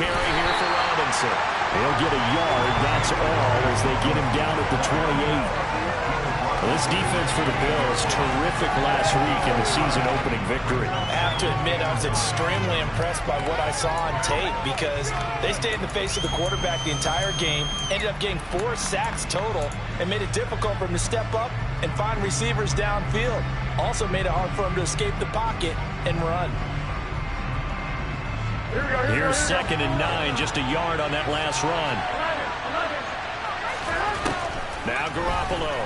carry here for Robinson. He'll get a yard, that's all, as they get him down at the 28. Well, this defense for the Bills, terrific last week in the season-opening victory. I have to admit, I was extremely impressed by what I saw on tape because they stayed in the face of the quarterback the entire game, ended up getting 4 sacks total, and made it difficult for him to step up and find receivers downfield. Also made it hard for him to escape the pocket and run. Here's 2nd and 9, just a yard on that last run. Now Garoppolo.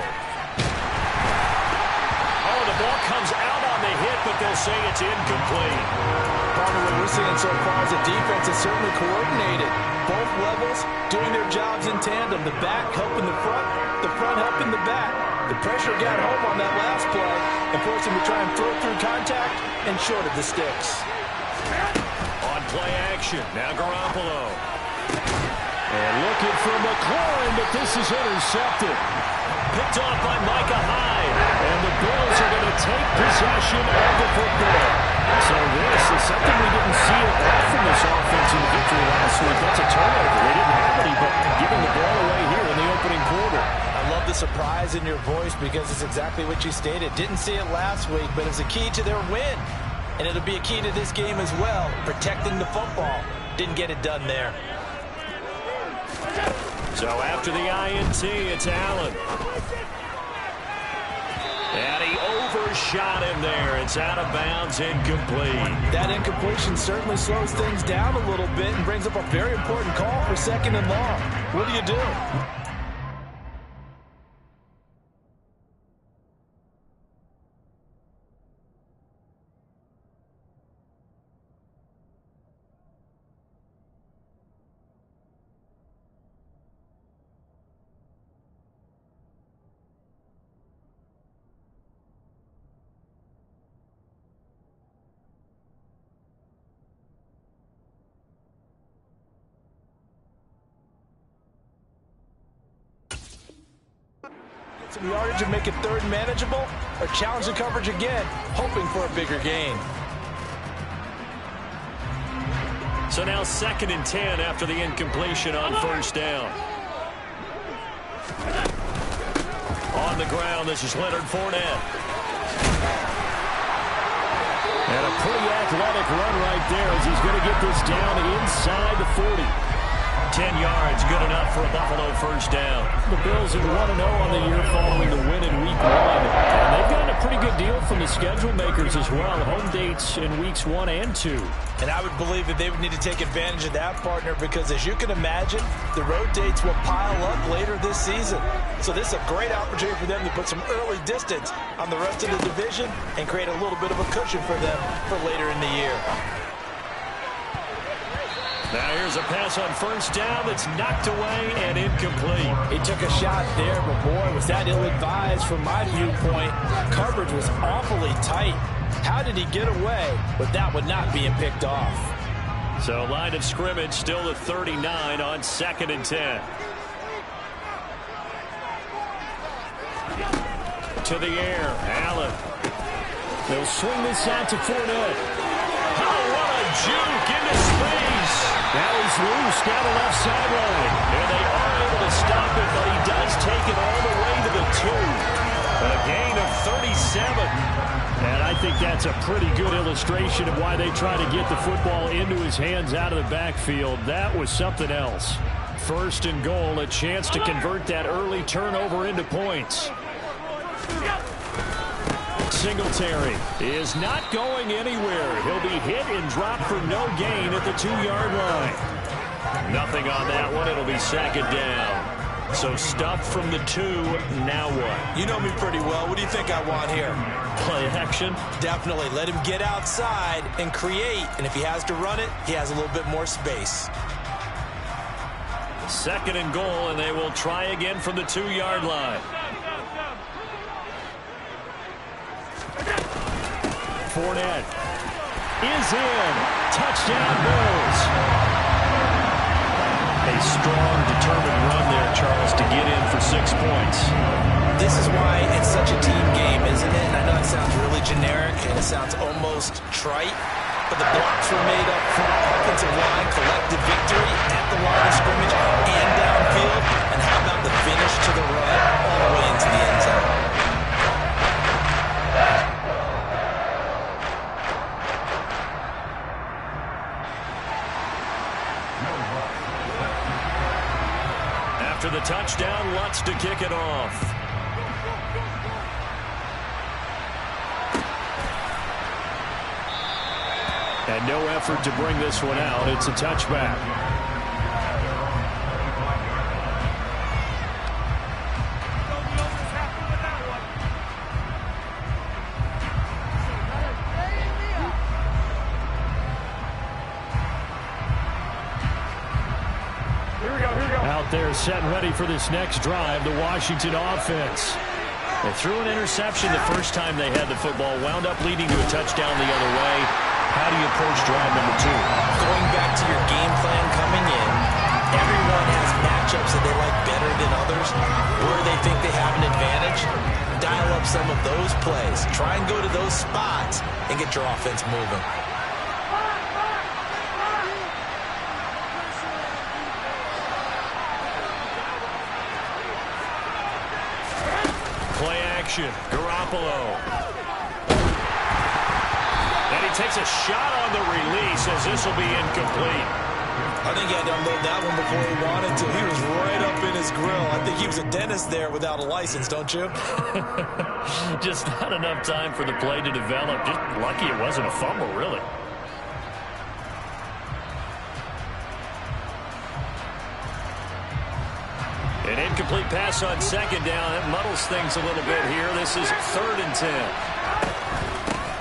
Oh, the ball comes out on the hit, but they'll say it's incomplete. Part of what we're seeing so far is the defense is certainly coordinated. Both levels doing their jobs in tandem. The back helping the front helping the back. The pressure got home on that last play and forced him to try and throw through contact and shorted the sticks. On play action, now Garoppolo. And looking for McLaurin, but this is intercepted. Picked off by Micah Hyde. And the Bills are going to take possession of the football. So this is something we didn't see at all from this offense in the victory last week. That's a turnover. They didn't have any, but giving the ball away here in the opening quarter. I love the surprise in your voice because it's exactly what you stated. Didn't see it last week, but it's a key to their win. And it'll be a key to this game as well, protecting the football. Didn't get it done there. So after the INT, it's Allen. And he overshot him there. It's out of bounds, incomplete. That incompletion certainly slows things down a little bit and brings up a very important call for 2nd and long. What do you do? Some yardage and make it 3rd manageable, or challenge the coverage again, hoping for a bigger gain. So now 2nd and 10 after the incompletion on 1st down. On the ground, this is Leonard Fournette. And a pretty athletic run right there as he's going to get this down inside the 40. 10 yards, good enough for a Buffalo 1st down. The Bills are 1-0 on the year following the win in Week 1. And they've gotten a pretty good deal from the schedule makers as well. Home dates in Weeks 1 and 2. And I would believe that they would need to take advantage of that, partner, because as you can imagine, the road dates will pile up later this season. So this is a great opportunity for them to put some early distance on the rest of the division and create a little bit of a cushion for them for later in the year. Now here's a pass on 1st down that's knocked away and incomplete. He took a shot there, but boy, was that ill-advised from my viewpoint. Coverage was awfully tight. How did he get away with that one not being picked off? So line of scrimmage still at 39 on 2nd and 10. To the air, Allen. They'll swing this out to Fournette. Oh, what a juke into space. Now he's loose down the left sideline. And they are able to stop it, but he does take it all the way to the 2. A gain of 37. And I think that's a pretty good illustration of why they try to get the football into his hands out of the backfield. That was something else. 1st and goal, a chance to convert that early turnover into points. Singletary is not going anywhere. He'll be hit and dropped for no gain at the 2-yard line. Nothing on that one. It'll be 2nd down. So stuff from the 2. Now what? You know me pretty well. What do you think I want here? Play action? Definitely. Let him get outside and create. And if he has to run it, he has a little bit more space. 2nd and goal, and they will try again from the 2-yard line. Fournette is in. Touchdown, Bills. A strong, determined run there, Charles, to get in for 6 points. This is why it's such a team game, isn't it? And I know it sounds really generic and it sounds almost trite, but the blocks were made up front. Offensive line, collective victory. touchdown, Lutz to kick it off. And no effort to bring this one out. It's a touchback. Out there set and ready for this next drive, the Washington offense. They threw an interception the first time they had the football, wound up leading to a touchdown the other way. How do you approach drive number 2? Going back to your game plan coming in, everyone has matchups that they like better than others. Where they think they have an advantage, dial up some of those plays. Try and go to those spots and get your offense moving. Play action, Garoppolo. And he takes a shot on the release as this will be incomplete. I think he had to unload that one before he wanted to. He was right up in his grill. I think he was a dentist there without a license, don't you? Just not enough time for the play to develop. Just lucky it wasn't a fumble, really. An incomplete pass on second down. That muddles things a little bit here. This is 3rd and 10.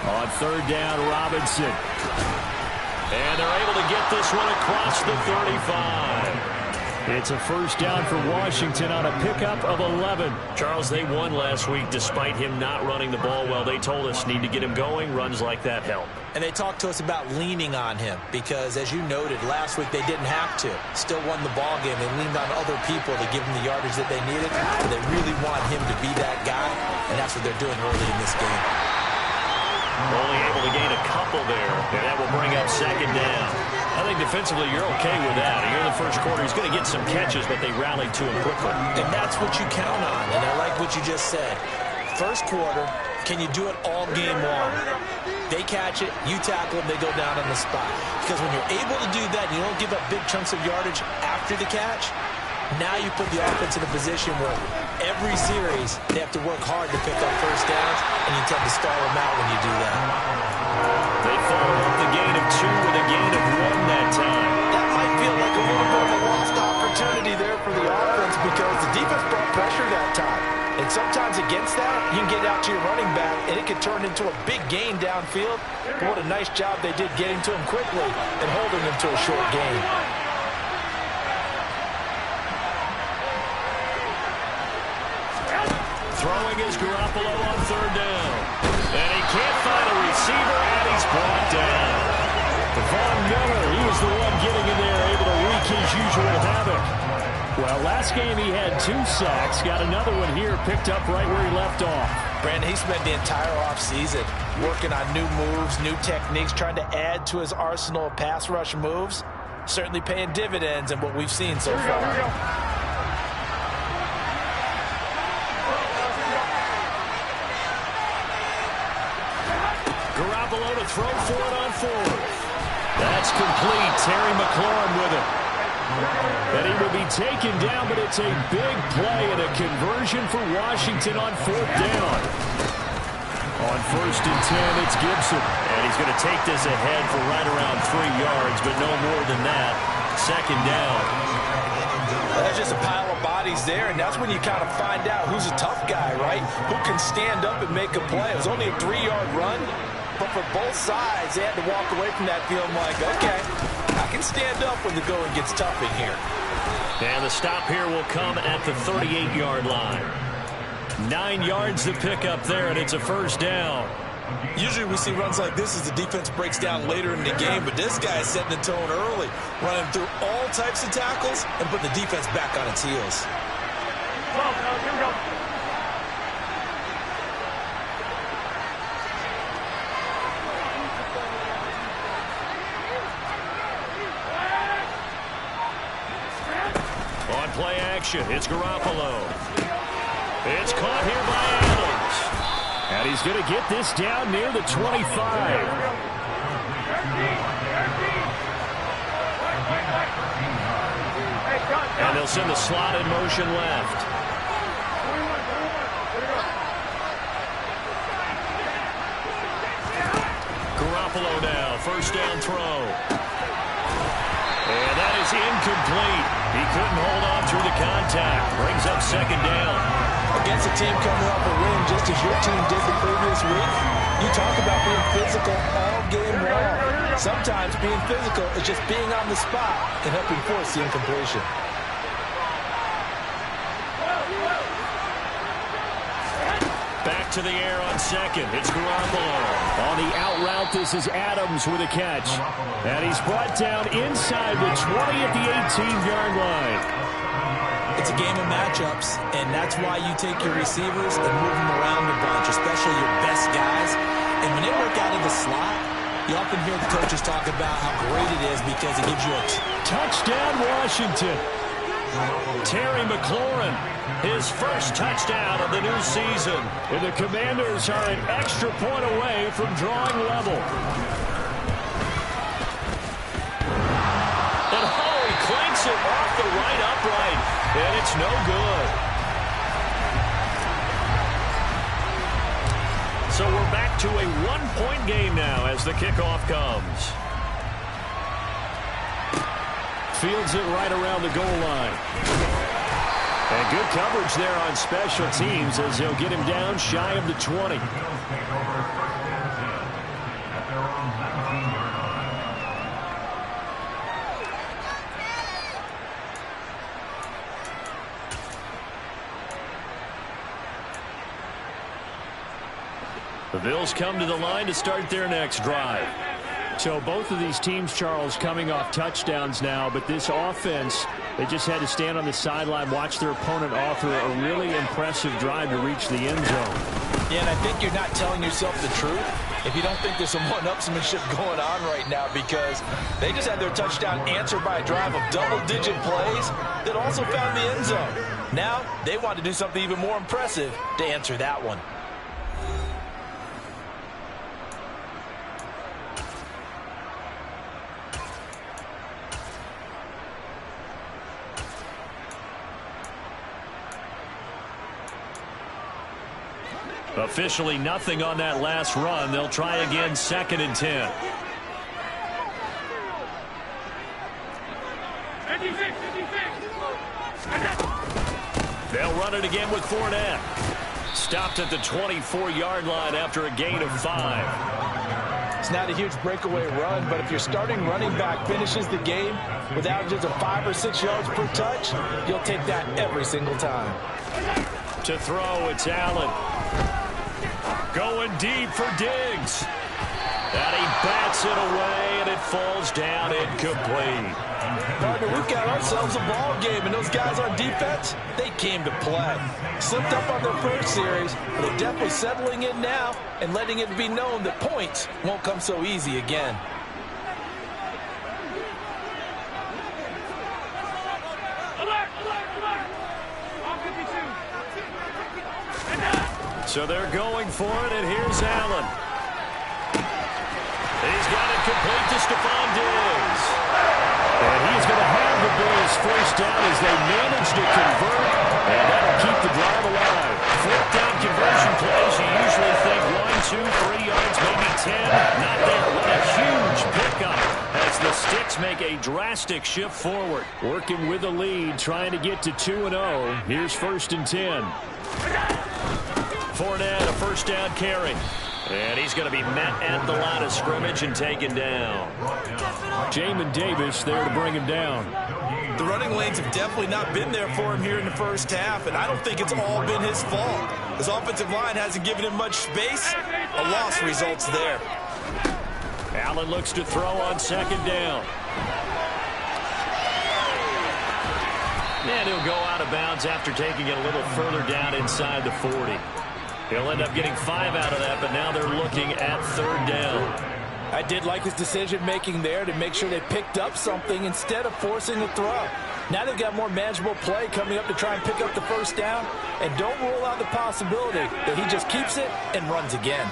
On 3rd down, Robinson. And they're able to get this one across the 35. It's a first down for Washington on a pickup of 11. Charles, they won last week despite him not running the ball well. They told us need to get him going. Runs like that help. And they talked to us about leaning on him because, as you noted, last week they didn't have to. Still won the ball game. They leaned on other people to give them the yardage that they needed. But they really want him to be that guy, and that's what they're doing early in this game. Only able to gain a couple there, and that will bring up 2nd down. I think defensively you're okay with that. Here in the first quarter, he's going to get some catches, but they rallied to him quickly. And that's what you count on, and I like what you just said. First quarter, can you do it all game long? They catch it, you tackle them, they go down on the spot. Because when you're able to do that, you don't give up big chunks of yardage after the catch, now you put the offense in a position where every series they have to work hard to pick up first downs, and you tend to stall them out when you do that. They follow up the gain of 2 with a gain of 1 that time. That might feel like a little bit of a lost opportunity there for the offense because the defense brought pressure that time. And sometimes against that, you can get out to your running back, and it can turn into a big gain downfield. But what a nice job they did getting to him quickly and holding him to a short gain. Throwing is Garoppolo on 3rd down. And he can't find a receiver, and he's brought down. Von Miller, he was the one getting in there, able to wreak his usual havoc. Well, last game he had 2 sacks. Got another one here, picked up right where he left off. Brandon, he spent the entire offseason working on new moves, new techniques, trying to add to his arsenal of pass rush moves. Certainly paying dividends in what we've seen so far. Garoppolo to throw for it on 4th. That's complete. Terry McLaurin with it. And he will be taken down, but it's a big play and a conversion for Washington on 4th down. On 1st and 10, it's Gibson. And he's going to take this ahead for right around 3 yards, but no more than that. 2nd down. That's just a pile of bodies there, and that's when you kind of find out who's a tough guy, right? Who can stand up and make a play. It was only a 3-yard run, but for both sides, they had to walk away from that feeling like, okay, I can stand up when the going gets tough in here. And the stop here will come at the 38-yard line. 9 yards to pick up there, and it's a 1st down. Usually we see runs like this as the defense breaks down later in the game, but this guy is setting the tone early, running through all types of tackles and putting the defense back on its heels. Here we go. On play action, it's Garoppolo. It's caught here by Adams. And he's going to get this down near the 25. Hey, cut. And they'll send the slot in motion left. Garoppolo now, first down throw. And that is incomplete. He couldn't hold on through the contact. Brings up second down. Against a team coming off a win just as your team did the previous week, you talk about being physical all game long. Sometimes being physical is just being on the spot and helping force the incompletion. Back to the air on second. It's Garoppolo. On the out route, this is Adams with a catch. And he's brought down inside the 20 at the 18-yard line. It's a game of matchups, and that's why you take your receivers and move them around a bunch, especially your best guys. And when they work out of the slot, you often hear the coaches talk about how great it is because it gives you a touchdown, Washington. Terry McLaurin, his first touchdown of the new season. And the Commanders are an extra point away from drawing level. And he clanks it off the right upright. And it's no good. So we're back to a one-point game now as the kickoff comes. Fields it right around the goal line. And good coverage there on special teams as they'll get him down shy of the 20. The Bills come to the line to start their next drive. So both of these teams, Charles, coming off touchdowns now, but this offense, they just had to stand on the sideline, watch their opponent author a really impressive drive to reach the end zone. Yeah, and I think you're not telling yourself the truth if you don't think there's some one-upsmanship going on right now, because they just had their touchdown answered by a drive of double-digit plays that also found the end zone. Now they want to do something even more impressive to answer that one. Officially nothing on that last run. They'll try again, 2nd and 10. They'll run it again with Fournette. Stopped at the 24-yard line after a gain of 5. It's not a huge breakaway run, but if your starting running back finishes the game with averages of 5 or 6 yards per touch, you'll take that every single time. To throw, it's Allen. Going deep for Diggs. And he bats it away, and it falls down incomplete. Partner, we've got ourselves a ball game, and those guys on defense, they came to play. Slipped up on their first series, but they're definitely settling in now and letting it be known that points won't come so easy again. So they're going for it, and here's Allen. He's got it complete to Stephon Diggs. And he's going to have the Bills first down as they manage to convert, and that'll keep the drive alive. 4th down conversion plays, you usually think 1, 2, 3 yards, maybe 10. Not there. What a huge pickup as the Sticks make a drastic shift forward. Working with a lead, trying to get to 2-0. Here's 1st and 10. Fournette, a first down carry. And he's going to be met at the line of scrimmage and taken down. Jamin Davis there to bring him down. The running lanes have definitely not been there for him here in the first half, and I don't think it's all been his fault. His offensive line hasn't given him much space. A loss results there. Allen looks to throw on 2nd down. And he'll go out of bounds after taking it a little further down inside the 40. He'll end up getting 5 out of that, but now they're looking at 3rd down. I did like his decision-making there to make sure they picked up something instead of forcing the throw. Now they've got more manageable play coming up to try and pick up the first down, and don't rule out the possibility that he just keeps it and runs again.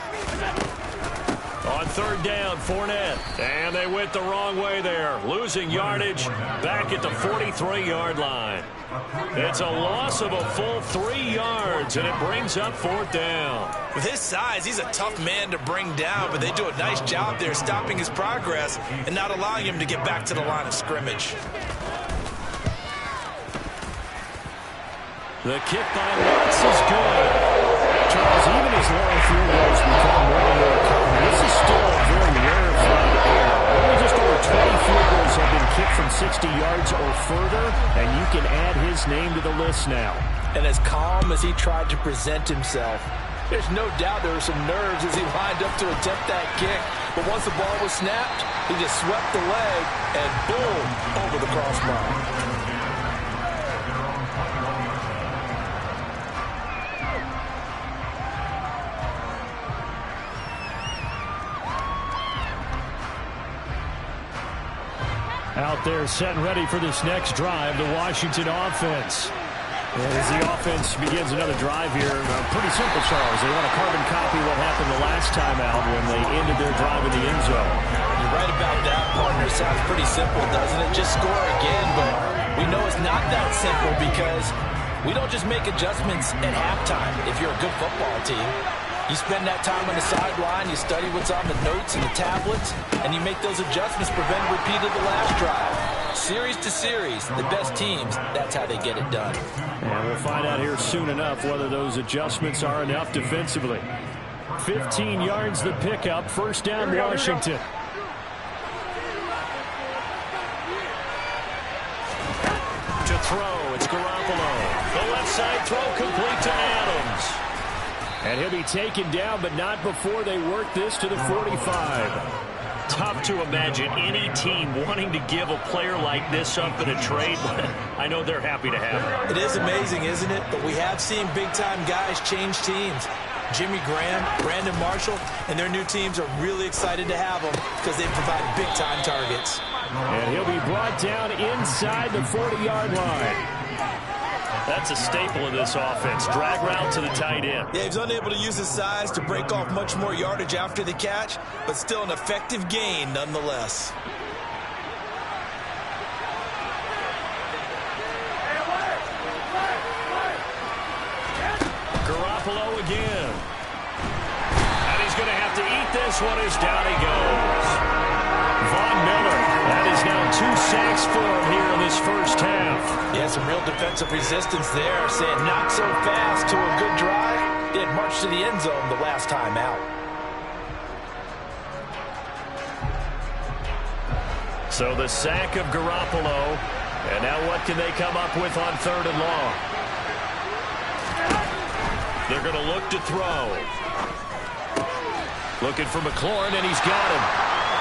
On third down, Fournette. And they went the wrong way there. Losing yardage back at the 43-yard line. It's a loss of a full 3 yards, and it brings up fourth down. With his size, he's a tough man to bring down, but they do a nice job there stopping his progress and not allowing him to get back to the line of scrimmage. The kick by Watts is good. Charles, even as long field goals become more and more common, this is still a very rarefied area. Only just over 20 field goals have been kicked from 60 yards or further, and you can add his name to the list now. And as calm as he tried to present himself, there's no doubt there were some nerves as he lined up to attempt that kick. But once the ball was snapped, he just swept the leg and boom, over the crossbar. Out there set and ready for this next drive, the Washington offense. As the offense begins another drive here, pretty simple, Charles. They want to carbon copy what happened the last time out when they ended their drive in the end zone. You're right about that, partner. Sounds pretty simple, doesn't it? Just score again, but we know it's not that simple because we don't just make adjustments at halftime if you're a good football team. You spend that time on the sideline, you study what's on the notes and the tablets, and you make those adjustments, prevent a repeat of the last drive. Series to series, the best teams, that's how they get it done. And we'll find out here soon enough whether those adjustments are enough defensively. 15 yards the pickup, first down Washington. To throw, it's Garoppolo. The left side throw complete to Adams. And he'll be taken down, but not before they work this to the 45. Tough to imagine any team wanting to give a player like this up in a trade. I know they're happy to have him. It is amazing, isn't it? But we have seen big-time guys change teams. Jimmy Graham, Brandon Marshall, and their new teams are really excited to have them because they provide big-time targets. And he'll be brought down inside the 40-yard line. That's a staple of this offense. Drag route to the tight end. Yeah, he's unable to use his size to break off much more yardage after the catch, but still an effective gain nonetheless. Garoppolo again. And he's going to have to eat this one as down he goes. Von Miller, that is now 2 sacks for him here in this first half. Yeah, some real defensive resistance there, saying not so fast to a good drive. They had marched to the end zone the last time out. So the sack of Garoppolo, and now what can they come up with on third and long? They're going to look to throw. Looking for McLaurin, and he's got him.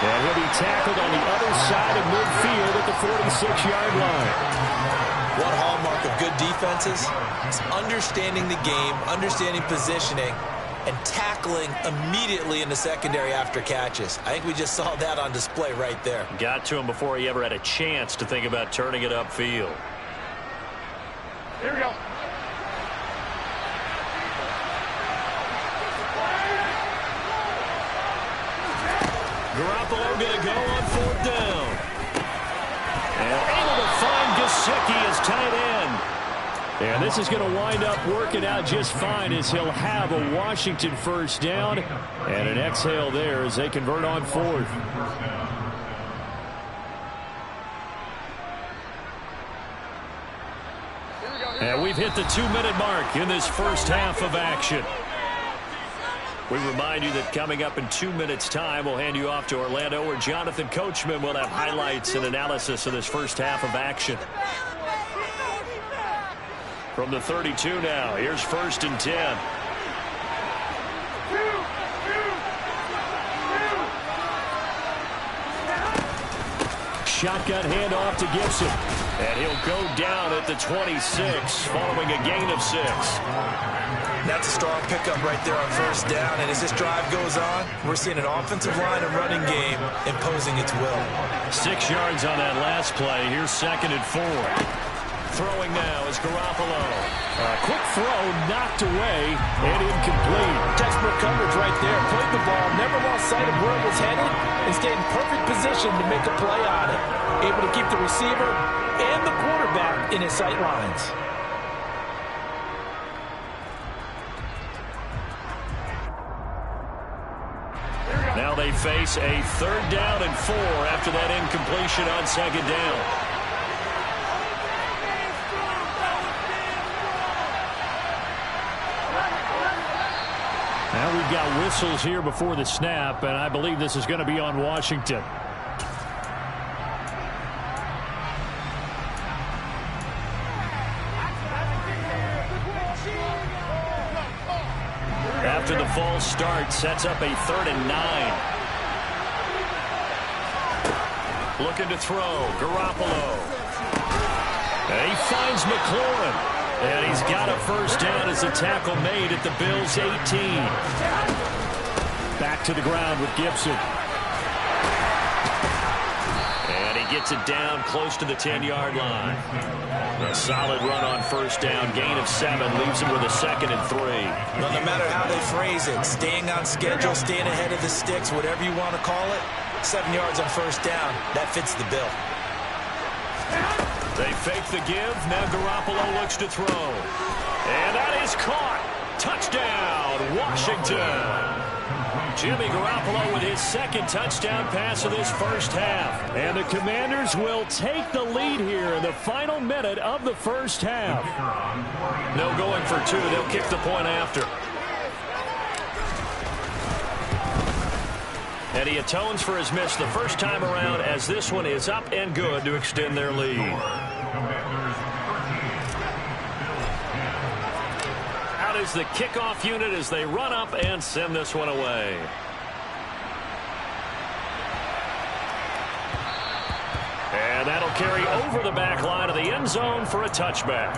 And he'll be tackled on the other side of midfield at the 46-yard line. One hallmark of good defenses is understanding the game, understanding positioning, and tackling immediately in the secondary after catches. I think we just saw that on display right there. Got to him before he ever had a chance to think about turning it upfield. Here we go. Garoppolo going to go on fourth down. And able to find Gesicki as tight end. And this is going to wind up working out just fine as he'll have a Washington first down. And an exhale there as they convert on fourth. And we've hit the 2-minute mark in this first half of action. We remind you that coming up in 2 minutes' time, we'll hand you off to Orlando, where Jonathan Coachman will have highlights and analysis of this first half of action. From the 32 now, here's 1st and 10. Shotgun handoff to Gibson. And he'll go down at the 26, following a gain of 6. That's a strong pickup right there on first down. And as this drive goes on, we're seeing an offensive line and running game imposing its will. 6 yards on that last play. Here's 2nd and 4. Throwing now is Garoppolo. Quick throw, knocked away, and incomplete. Textbook coverage right there. Played the ball, never lost sight of where it was headed, and stayed in perfect position to make a play on it. Able to keep the receiver and the quarterback in his sight lines. Now they face a 3rd down and 4 after that incompletion on 2nd down. Now we've got whistles here before the snap, and I believe this is going to be on Washington. After the false start, sets up a 3rd and 9. Looking to throw, Garoppolo. And he finds McLaurin. And he's got a 1st down as the tackle made at the Bills' 18. Back to the ground with Gibson. And he gets it down close to the 10-yard line. A solid run on 1st down. Gain of 7 leaves him with a 2nd and 3. Well, no matter how they phrase it, staying on schedule, staying ahead of the sticks, whatever you want to call it, 7 yards on 1st down, that fits the bill. They fake the give. Now Garoppolo looks to throw. And that is caught. Touchdown, Washington. Jimmy Garoppolo with his 2nd touchdown pass of this 1st half. And the Commanders will take the lead here in the final minute of the 1st half. No going for 2. They'll kick the point after. And he atones for his miss the 1st time around as this one is up and good to extend their lead. Out is the kickoff unit as they run up and send this one away. And that'll carry over the back line of the end zone for a touchback.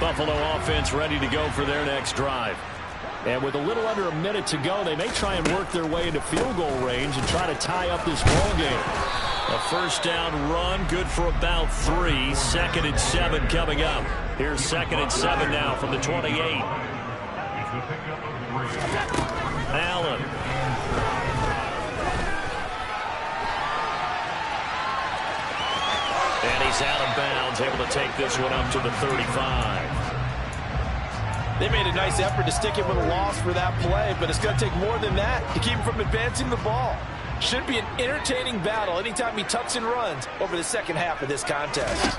Buffalo offense ready to go for their next drive. And with a little under a minute to go, they may try and work their way into field goal range and try to tie up this ball game. A 1st down run, good for about 3. 2nd and 7 coming up. Here's 2nd and 7 now from the 28. Allen. And he's out of bounds, able to take this one up to the 35. They made a nice effort to stick him with a loss for that play, but it's going to take more than that to keep him from advancing the ball. Should be an entertaining battle anytime he tucks and runs over the 2nd half of this contest.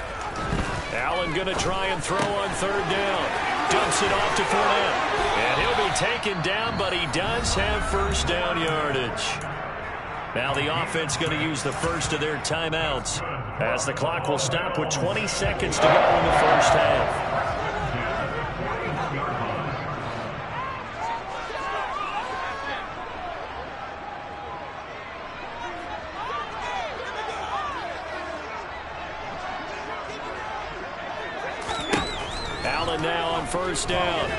Allen going to try and throw on 3rd down. Dumps it off to Fournette. And he'll be taken down, but he does have 1st down yardage. Now the offense going to use the 1st of their timeouts as the clock will stop with 20 seconds to go in the 1st half. Allen now on 1st down.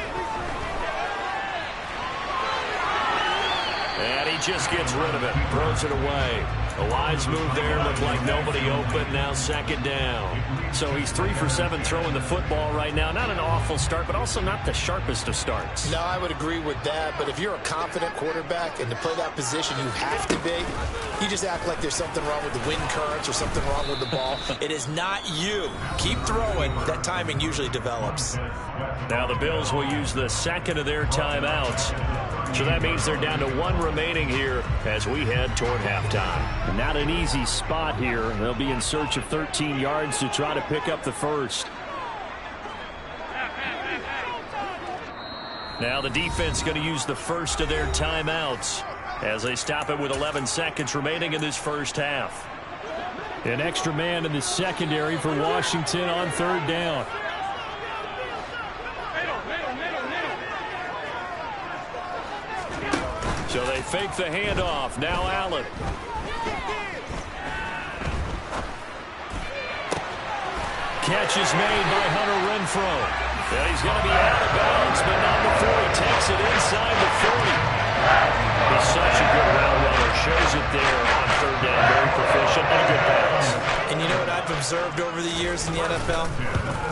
And he just gets rid of it. Throws it away. A wise move there. Looked like nobody open. Now 2nd down. So he's 3 for 7 throwing the football right now. Not an awful start, but also not the sharpest of starts. No, I would agree with that. But if you're a confident quarterback and to play that position you have to be, you just act like there's something wrong with the wind currents or something wrong with the ball. It is not you. Keep throwing. That timing usually develops. Now the Bills will use the 2nd of their timeouts. So that means they're down to 1 remaining here as we head toward halftime. Not an easy spot here. They'll be in search of 13 yards to try to pick up the 1st. Now the defense going to use the 1st of their timeouts as they stop it with 11 seconds remaining in this 1st half. An extra man in the secondary for Washington on 3rd down. So they fake the handoff. Now Allen. catch is made by Hunter Renfrow. And he's going to be out of bounds, but not before he takes it inside the 40. He's such a good route runner. Shows it there on third down. Very proficient and a good pass. And you know what I've observed over the years in the NFL?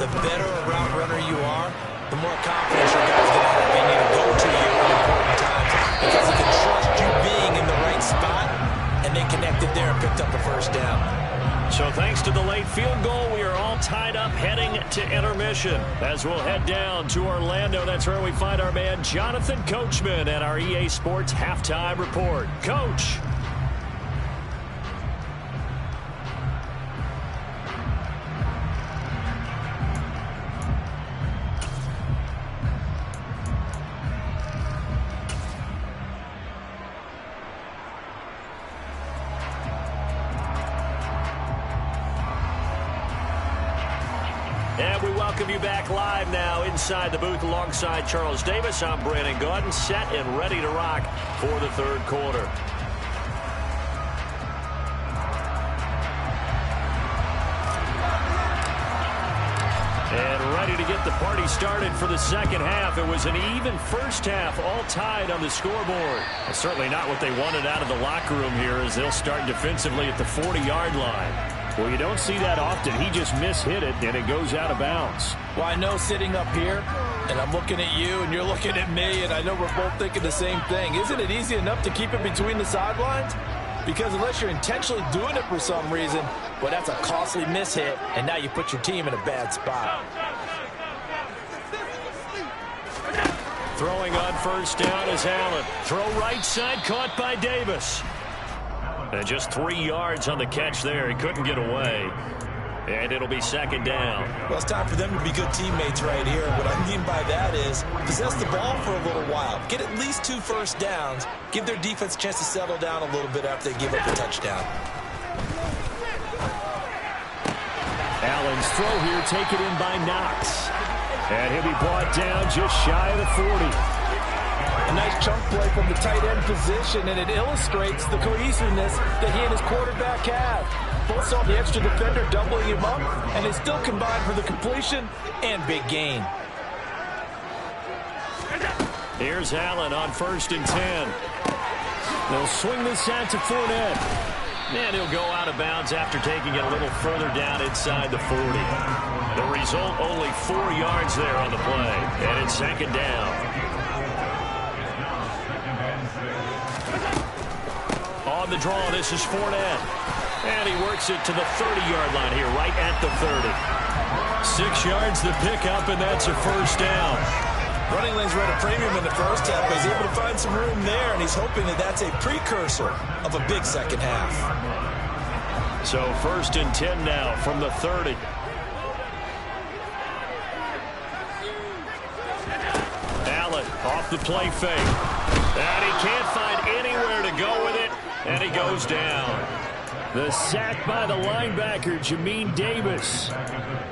The better a route runner you are, the more confidence your guy's going to have being able to go to you at important times because he can trust you being in the right spot, and they connected there and picked up the first down. So thanks to the late field goal, we are all tied up heading to intermission. As we'll head down to Orlando, that's where we find our man Jonathan Coachman at our EA Sports Halftime Report. Coach. And we welcome you back live now inside the booth alongside Charles Davis. I'm Brandon Gaudin, set and ready to rock for the third quarter. And ready to get the party started for the second half. It was an even first half, all tied on the scoreboard. That's certainly not what they wanted out of the locker room here as they'll start defensively at the 40-yard line. Well, you don't see that often. He just mishit it, and it goes out of bounds. Well, I know sitting up here, and I'm looking at you, and you're looking at me, and I know we're both thinking the same thing. Isn't it easy enough to keep it between the sidelines? Because unless you're intentionally doing it for some reason, well, that's a costly mishit, and now you put your team in a bad spot. Throwing on first down is Allen. Throw right side, caught by Davis. And just 3 yards on the catch there. He couldn't get away. And it'll be second down. Well, it's time for them to be good teammates right here. What I mean by that is possess the ball for a little while. Get at least 2 first downs. Give their defense a chance to settle down a little bit after they give up the touchdown. Allen's throw here taken in by Knox. And he'll be brought down just shy of the 40. A nice chunk play from the tight end position, and it illustrates the cohesiveness that he and his quarterback have. Both saw the extra defender doubling him up, and they still combined for the completion and big gain. Here's Allen on 1st and 10. They'll swing this out to Fournette. And he'll go out of bounds after taking it a little further down inside the 40. The result, only 4 yards there on the play, and it's second down. On the draw, this is Fournette. And he works it to the 30-yard line here, right at the 30. 6 yards the pickup, and that's a first down. Running lanes were at a premium in the first half, but he's able to find some room there, and he's hoping that that's a precursor of a big second half. So 1st and 10 now from the 30. Allen off the play fake. And he can't find anywhere to go with it. And he goes down. The sack by the linebacker, Jamin Davis.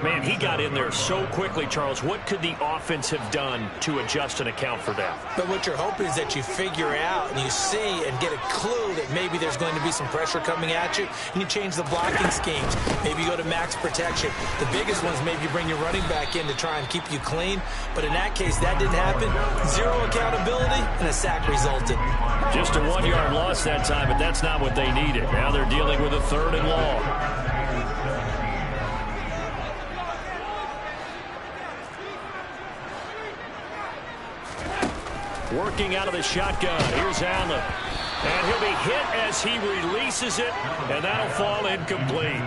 Man, he got in there so quickly, Charles. What could the offense have done to adjust and account for that? But what you're hoping is that you figure out and you see and get a clue that maybe there's going to be some pressure coming at you, and you change the blocking schemes. Maybe you go to max protection. The biggest one is maybe you bring your running back in to try and keep you clean. But in that case, that didn't happen. Zero accountability, and a sack resulted. Just a 1-yard loss that time, but that's not what they needed. Now they're dealing with a 3rd and long. Working out of the shotgun. Here's Allen. And he'll be hit as he releases it, and that'll fall incomplete.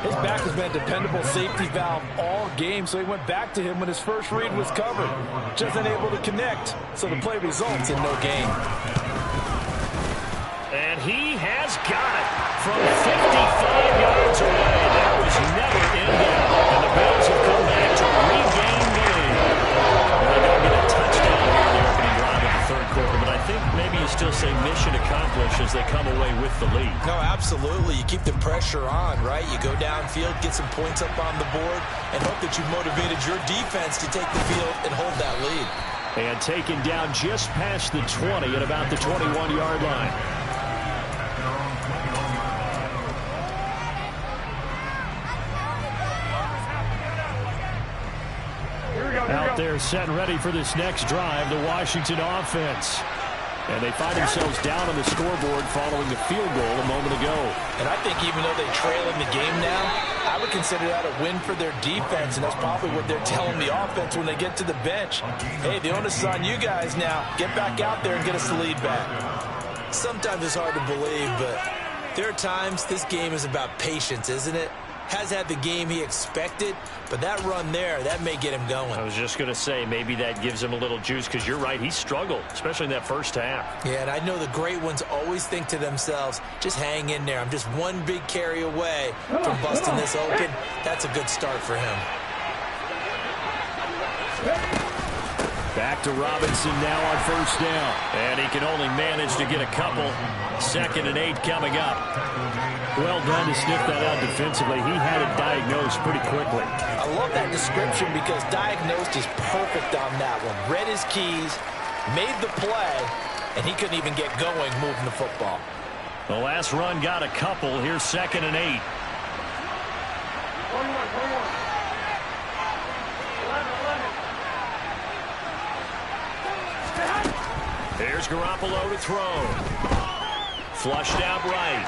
His back has been a dependable safety valve all game, so he went back to him when his first read was covered. Just unable to connect, so the play results in no gain. And he has got it from 55 yards away. That was never in there. And the Bills have come back to regain the lead. Well, they don't get a touchdown here in the opening drive of the third quarter, but I think maybe you still say mission accomplished as they come away with the lead. No, absolutely. You keep the pressure on, right? You go downfield, get some points up on the board, and hope that you motivated your defense to take the field and hold that lead. And taken down just past the 20 at about the 21-yard line. they're set and ready for this next drive, the Washington offense. And they find themselves down on the scoreboard following the field goal a moment ago. And I think even though they trail in the game now, I would consider that a win for their defense, and that's probably what they're telling the offense when they get to the bench. Hey, the onus is on you guys now. Get back out there and get us the lead back. Sometimes it's hard to believe, but there are times this game is about patience, isn't it? Has had the game he expected, but that run there, that may get him going. I was just going to say, maybe that gives him a little juice, because you're right, he struggled, especially in that first half. Yeah, and I know the great ones always think to themselves, just hang in there. I'm just one big carry away from busting this open. That's a good start for him. Back to Robinson now on first down. And he can only manage to get a couple. 2nd and 8 coming up. Well done to sniff that out defensively. He had it diagnosed pretty quickly. I love that description because diagnosed is perfect on that one. Read his keys, made the play, and he couldn't even get going moving the football. The last run got a couple. Here's 2nd and 8. Here's Garoppolo to throw. Flushed out right.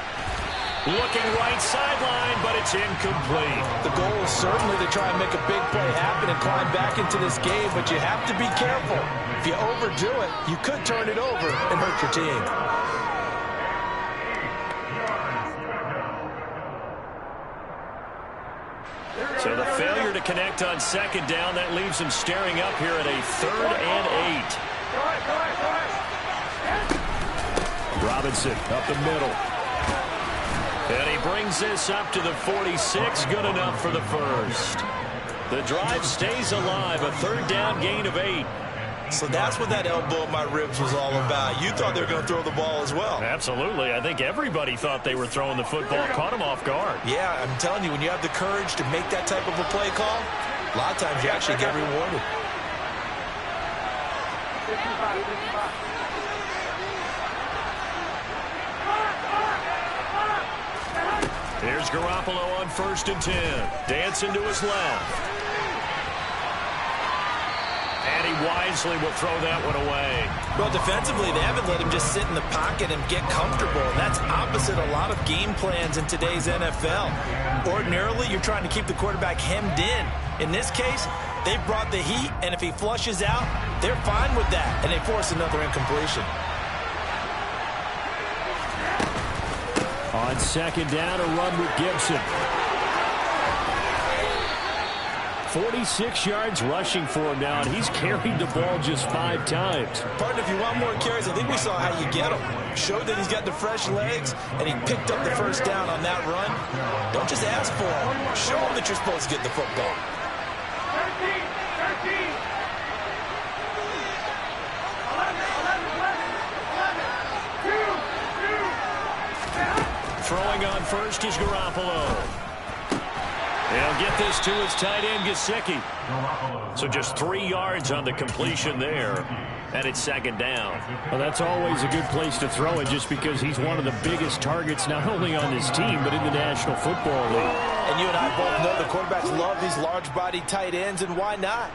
Looking right sideline, but it's incomplete. The goal is certainly to try and make a big play happen and climb back into this game, but you have to be careful. If you overdo it, you could turn it over and hurt your team. So the failure to connect on 2nd down, that leaves him staring up here at a 3rd and 8. Robinson up the middle. And he brings this up to the 46. Good enough for the first. The drive stays alive. A 3rd down gain of 8. So that's what that elbow in my ribs was all about. You thought they were going to throw the ball as well. Absolutely. I think everybody thought they were throwing the football. Caught him off guard. Yeah, I'm telling you, when you have the courage to make that type of a play call, a lot of times you actually get rewarded. Here's Garoppolo on 1st and 10. Dancing to his left. And he wisely will throw that one away. Well, defensively, they haven't let him just sit in the pocket and get comfortable. And that's opposite a lot of game plans in today's NFL. Ordinarily, you're trying to keep the quarterback hemmed in. In this case, they brought the heat, and if he flushes out, they're fine with that, and they force another incompletion. On 2nd down, a run with Gibson. 46 yards rushing for him now, and he's carried the ball just 5 times. Partner, if you want more carries, I think we saw how you get him. Showed that he's got the fresh legs, and he picked up the first down on that run. Don't just ask for him. Show him that you're supposed to get the football. 13. Throwing on first is Garoppolo. He'll get this to his tight end, Gesicki. So just 3 yards on the completion there. And it's 2nd down. Well, that's always a good place to throw it just because he's one of the biggest targets not only on this team but in the National Football League. And you and I both know the quarterbacks love these large-bodied tight ends, and why not?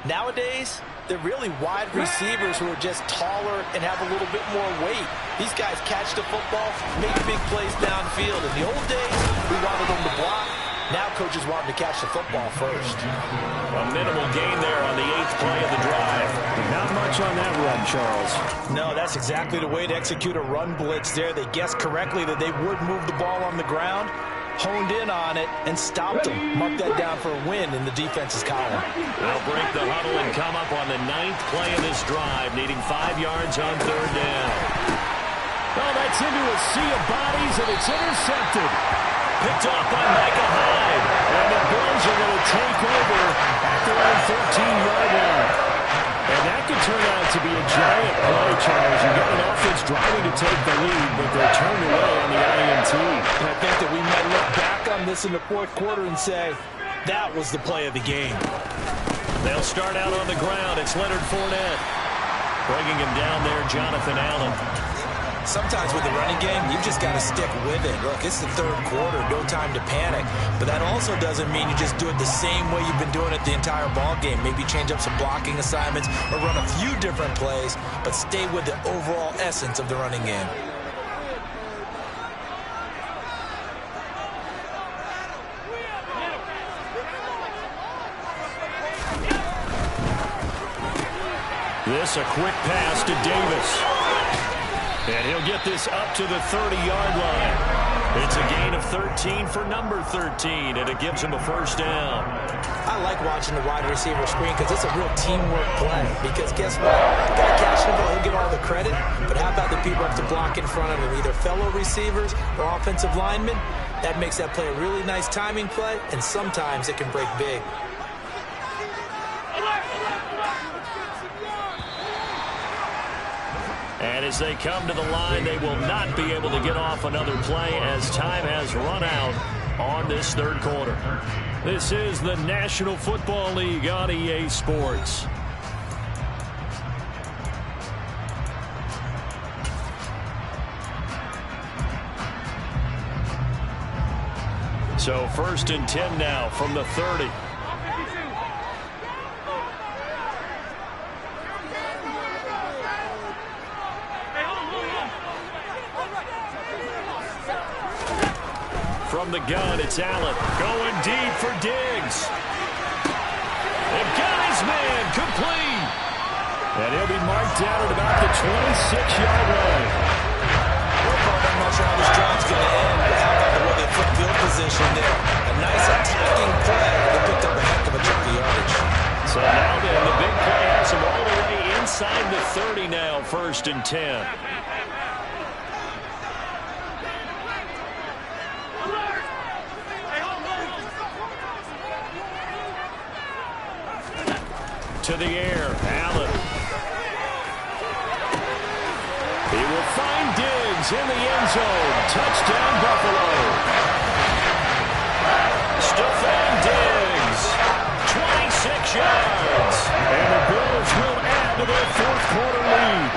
Nowadays, they're really wide receivers who are just taller and have a little bit more weight. These guys catch the football, make big plays downfield. In the old days, we wanted them to block. Now coaches want them to catch the football first. A minimal gain there on the 8th play of the drive. Not much on that run, Charles. No, that's exactly the way to execute a run blitz there. They guessed correctly that they would move the ball on the ground, honed in on it, and stopped them. Mark that down for a win in the defense's column. They'll break the huddle and come up on the 9th play of this drive, needing 5 yards on 3rd down. Oh, that's into a sea of bodies, and it's intercepted. Picked off by Micah Hyde. And the Bills are going to take over at their own 14-yard line. And that could turn out to be a giant play, Charles. You've got an offense driving to take the lead, but they're turned away on the INT. And I think that we might look back on this in the 4th quarter and say, that was the play of the game. They'll start out on the ground. It's Leonard Fournette. Bringing him down there, Jonathan Allen. Sometimes with the running game, you've just got to stick with it. Look, it's the third quarter, no time to panic. But that also doesn't mean you just do it the same way you've been doing it the entire ball game. Maybe change up some blocking assignments or run a few different plays, but stay with the overall essence of the running game. This a quick pass to Davis. And he'll get this up to the 30-yard line. It's a gain of 13 for number 13, and it gives him a first down. I like watching the wide receiver screen because it's a real teamwork play. Because guess what? The guy catching the ball, he'll get all the credit. But how about the people up to block in front of him, either fellow receivers or offensive linemen? That makes that play a really nice timing play, and sometimes it can break big. And as they come to the line, they will not be able to get off another play as time has run out on this third quarter. This is the National Football League on EA Sports. So 1st and 10 now from the 30. From the gun, it's Allen going deep for Diggs. They've got his man complete. And he'll be marked down at about the 26-yard line. I'm not sure how this drive's going to end, but how about the way they put field position there? A nice attacking play. They picked up a heck of a chunk of yardage. So now then, the big play has him all the way inside the 30 now, 1st and 10. To the air, Allen. He will find Diggs in the end zone. Touchdown, Buffalo. Stephon Diggs, 26 yards. And the Bills will add to their fourth quarter lead.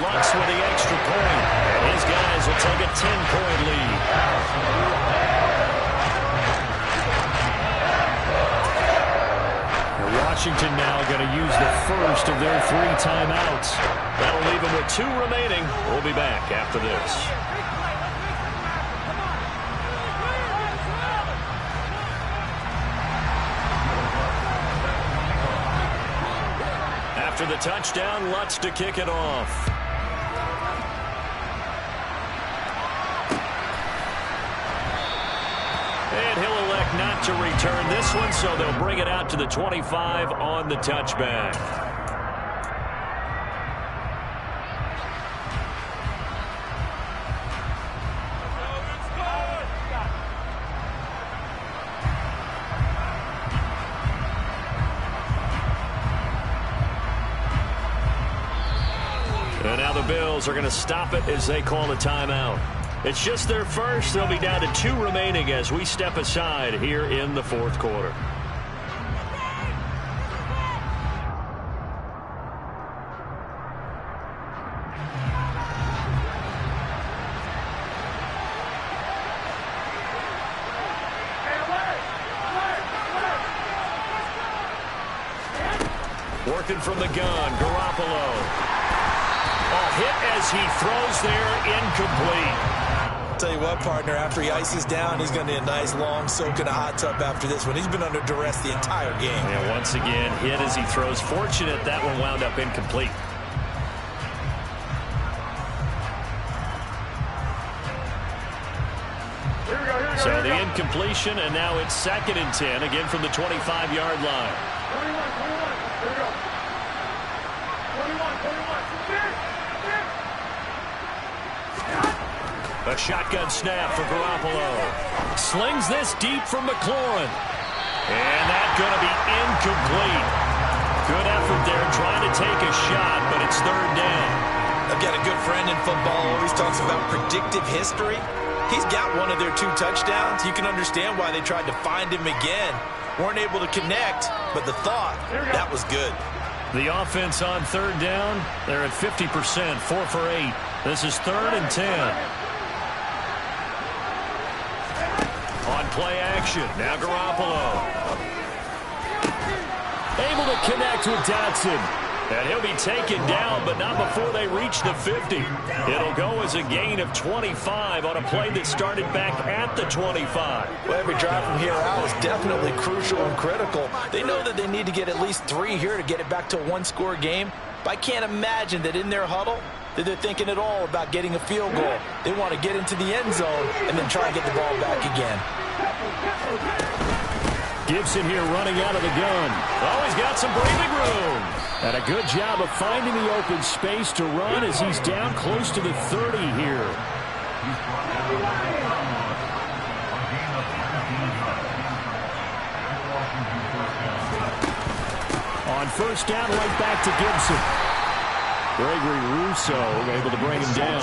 Lutz with the extra point. And his guys will take a 10-point lead. Washington now going to use the first of their 3 timeouts. That'll leave them with 2 remaining. We'll be back after this. After the touchdown, Lutz to kick it off. And he'll elect not to return this one, so they'll bring it out to the 25 on the touchback. And now the Bills are going to stop it as they call a timeout. It's just their first. They'll be down to 2 remaining as we step aside here in the fourth quarter. Working from the gun, Garoppolo. Hit as he throws there, incomplete. Tell you what, partner, after he ices down, he's going to need a nice long soak in a hot tub after this one. He's been under duress the entire game. And once again, hit as he throws. Fortunate that one wound up incomplete. So the incompletion, and now it's 2nd and 10, again from the 25-yard line. 21. Here we go. 21. A shotgun snap for Garoppolo. Slings this deep from McLaurin. And that's going to be incomplete. Good effort there trying to take a shot, but it's 3rd down. I've got a good friend in football, always talks about predictive history. He's got one of their 2 touchdowns. You can understand why they tried to find him again. Weren't able to connect, but the thought, that was good. The offense on third down, they're at 50%, 4 for 8. This is 3rd and 10. On play action, now Garoppolo. Able to connect with Dotson. And he'll be taken down, but not before they reach the 50. It'll go as a gain of 25 on a play that started back at the 25. Well, every drive from here out is definitely crucial and critical. They know that they need to get at least 3 here to get it back to a one-score game. But I can't imagine that in their huddle that they're thinking at all about getting a field goal. They want to get into the end zone and then try and get the ball back again. Gibson here running out of the gun. Oh, he's got some breathing room. And a good job of finding the open space to run as he's down close to the 30 here. On first down, right back to Gibson. Gregory Rousseau able to bring him down.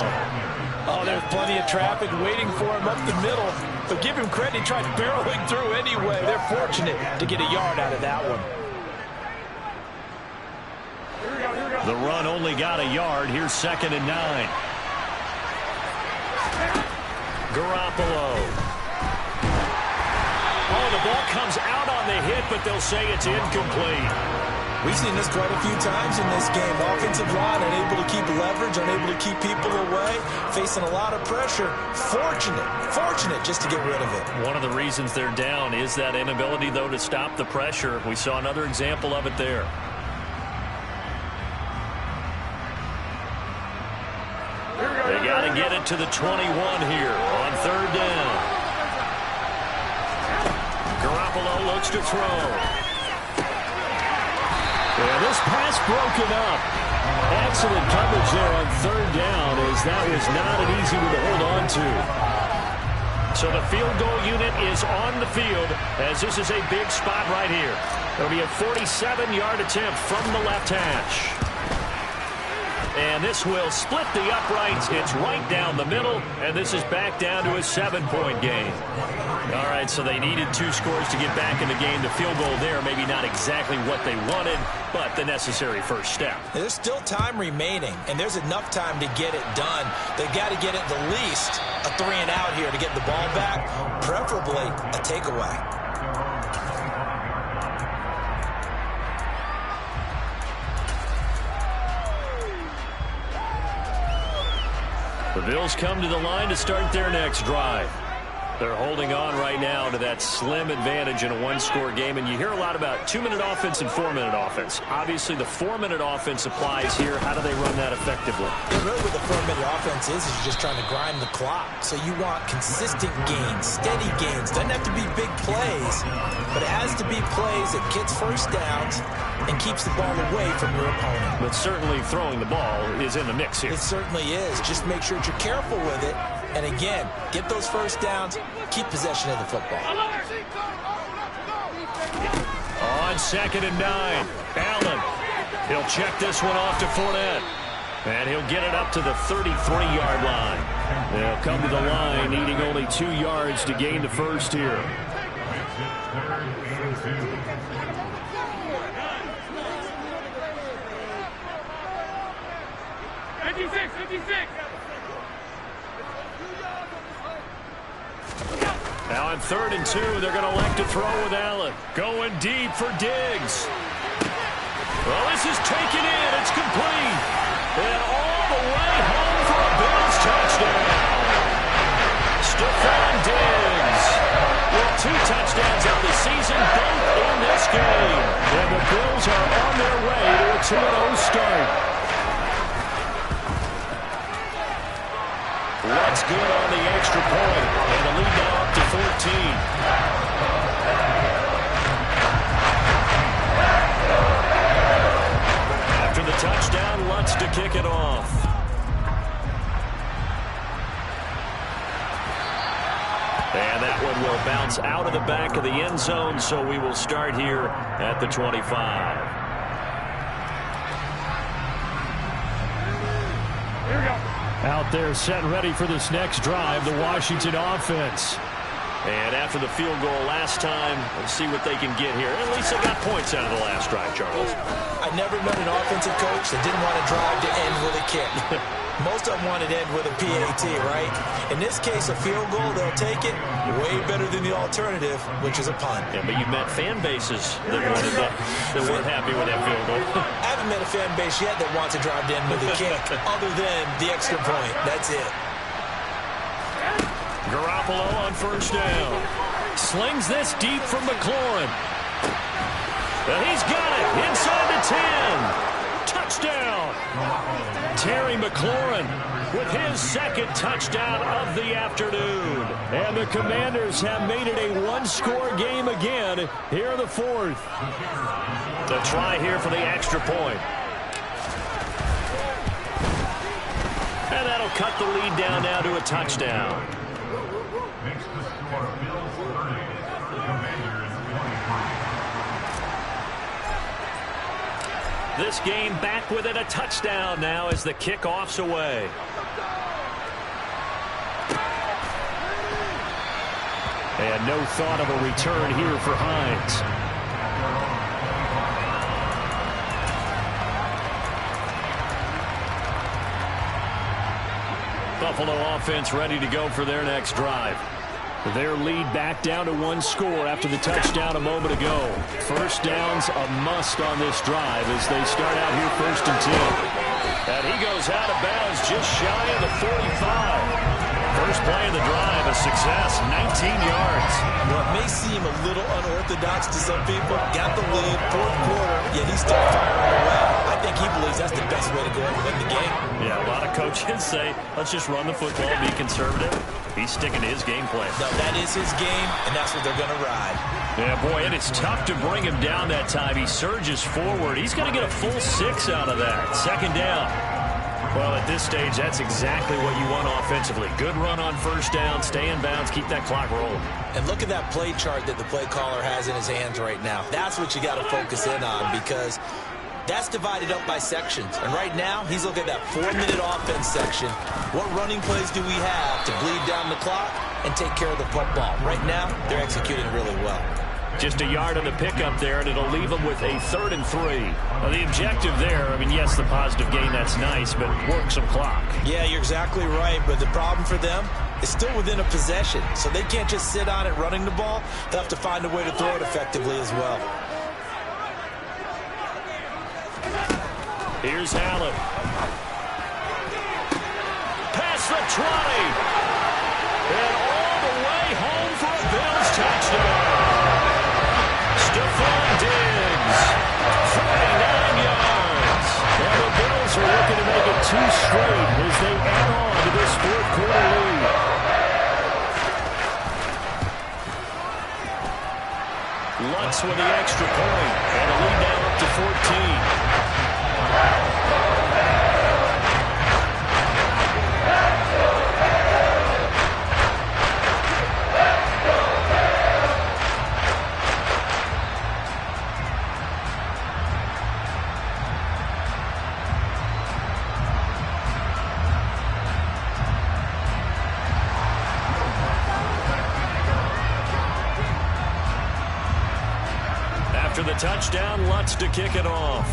Oh, there's plenty of traffic waiting for him up the middle. But give him credit, he tried barreling through anyway. They're fortunate to get a yard out of that one. The run only got a yard. Here's 2nd and 9. Garoppolo. Oh, the ball comes out on the hit, but they'll say it's incomplete. We've seen this quite a few times in this game. Offensive line unable to keep leverage, unable to keep people away, facing a lot of pressure. Fortunate just to get rid of it. One of the reasons they're down is that inability, though, to stop the pressure. We saw another example of it there. They got to get it to the 21 here on 3rd down. Garoppolo looks to throw. And this pass broken up. Excellent coverage there on 3rd down, as that was not an easy one to hold on to. So the field goal unit is on the field, as this is a big spot right here. It'll be a 47-yard attempt from the left hash. And this will split the uprights. It's right down the middle, and this is back down to a 7-point game. All right, so they needed 2 scores to get back in the game. The field goal there, maybe not exactly what they wanted, but the necessary first step. There's still time remaining, and there's enough time to get it done. They've got to get it at least a 3-and-out here to get the ball back, preferably a takeaway. The Bills come to the line to start their next drive. They're holding on right now to that slim advantage in a one-score game, and you hear a lot about 2-minute offense and 4-minute offense. Obviously, the 4-minute offense applies here. How do they run that effectively? Yeah, really what the 4-minute offense is you're just trying to grind the clock. So you want consistent gains, steady gains. Doesn't have to be big plays, but it has to be plays that gets first downs and keeps the ball away from your opponent. But certainly throwing the ball is in the mix here. It certainly is. Just make sure that you're careful with it. And again, get those first downs, keep possession of the football. On 2nd and 9, Allen. He'll check this one off to Fournette. And he'll get it up to the 33-yard line. They'll come to the line needing only 2 yards to gain the first here. Now on 3rd and 2, they're going to elect to throw with Allen. Going deep for Diggs. Well, this is taken in. It's complete. And all the way home for a Bills touchdown. Stephon Diggs with 2 touchdowns on the season, both in this game. And the Bills are on their way to a 2-0 start. That's good on the extra point, and the lead now up to 14. After the touchdown, Lutz to kick it off. And that one will bounce out of the back of the end zone, so we will start here at the 25. Out there set ready for this next drive, the Washington offense. And after the field goal last time, let's see what they can get here. At least they got points out of the last drive, Charles. I never met an offensive coach that didn't want to drive to end with a kick. Most of them want to end with a PAT, right? In this case, a field goal, they'll take it. Way better than the alternative, which is a punt. Yeah, but you've met fan bases that weren't happy with that field goal. I haven't met a fan base yet that wants to drive to end with a kick, other than the extra point. That's it. Garoppolo on first down. Slings this deep from McLaurin. And he's got it inside the 10. Touchdown. Terry McLaurin with his second touchdown of the afternoon. And the Commanders have made it a one-score game again here in the fourth. The try here for the extra point. And that'll cut the lead down now to a touchdown. Makes the score Bills 30, Commanders 23. This game back within a touchdown now as the kickoff's away. And no thought of a return here for Hines. Buffalo offense ready to go for their next drive. Their lead back down to one score after the touchdown a moment ago. First down's a must on this drive as they start out here 1st and 10. And he goes out of bounds just shy of the 45. First play of the drive, a success, 19 yards. Well, it may seem a little unorthodox to some people. Got the lead, 4th quarter, yet he's still firing away. I think he believes that's the best way to go and win the game. Yeah, a lot of coaches say, let's just run the football, be conservative. He's sticking to his game plan. No, that is his game, and that's what they're going to ride. Yeah, boy, and it's tough to bring him down that time. He surges forward. He's going to get a full 6 out of that. 2nd down. Well, at this stage, that's exactly what you want offensively. Good run on first down, stay in bounds, keep that clock rolling. And look at that play chart that the play caller has in his hands right now. That's what you got to focus in on because that's divided up by sections. And right now, he's looking at that 4-minute offense section. What running plays do we have to bleed down the clock and take care of the football? Right now, they're executing really well. Just a yard on the pickup there, and it'll leave them with a 3rd and 3. Now, the objective there, I mean, yes, the positive gain, that's nice, but work some clock. Yeah, you're exactly right, but the problem for them is still within a possession, so they can't just sit on it running the ball. They'll have to find a way to throw it effectively as well. Here's Allen. Past the 20. And all the way home for a Bills touchdown. Stephon Diggs, 49 yards. And the Bills are looking to make it 2 straight as they add on to this 4th quarter lead. Lutz with the extra point, and a lead now up to 14. After the touchdown, Lutz to kick it off.